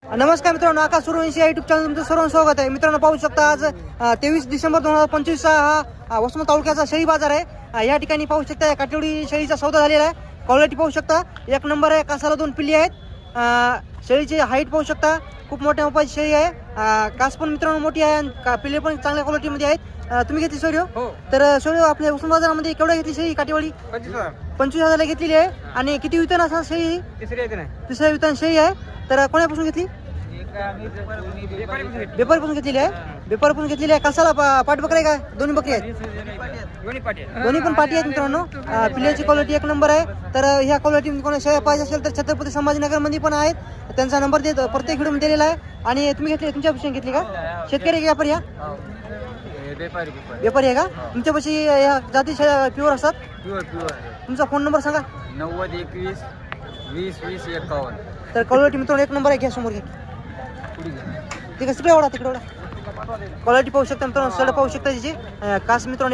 नमस्कार मित्रांनो, आकाश सूर्यवंशी या युट्यूब चॅनल तुमचं सर्वांचं स्वागत आहे. मित्रांनो पाहू शकता आज 23 डिसेंबर 2025 हा वसमत तालुक्याचा शेळी बाजार आहे. या ठिकाणी पाहू शकता काटेवाडी शेळीचा सौदा झालेला आहे. क्वालिटी पाहू शकता एक नंबर आहे. कासाला 2 पिल्ली आहेत. शेळीची हाईट पाहू शकता, खूप मोठ्या मापाची शेळी आहे. कास पण मित्रांनो मोठी आहे आणि पिल्ले पण चांगल्या क्वालिटीमध्ये आहेत. तुम्ही घेतली शेळी हो? तर शेळी आपल्या वसमत बाजारामध्ये केवढ्या घेतली शेळी काटेवाडी? 25,000 घेतलेली आहे. आणि किती वितरण असणार शेळी? तिसऱ्या वितरण शेळी आहे. तर कोणापासून घेतली? व्यापारीपासून घेतलेली आहे. व्यापारीपासून घेतलेली आहे. कसाला पाठ बकरी आहे का? दोन्ही बकरी आहेत. दोन्ही पण पाठी आहेत मित्रांनो. पिल्ल्याची क्वालिटी एक नंबर आहे. तर ह्या क्वालिटी कोणा शेळ्या पाहिजे असेल तर छत्रपती संभाजीनगरमध्ये पण आहेत. त्यांचा नंबर देत प्रत्येक व्हिडिओमध्ये दिलेला आहे. आणि तुम्ही घेतली तुमच्यापासून घेतली का? शेतकरी की व्यापारी? व्यापारी आहे का? तुमच्यापाशी ह्या जाती शेळ्या प्युअर असतात? तुमचा फोन नंबर सांगा. 90 21 20 20 51. तर क्वालिटी मित्रांनो एक नंबर आहे. घ्या समोर घ्या. ठीक आहे, तिकडे एवढा क्वालिटी पाहू शकता मित्रांनो. सड पाहू शकता तिची. कास मित्रांनो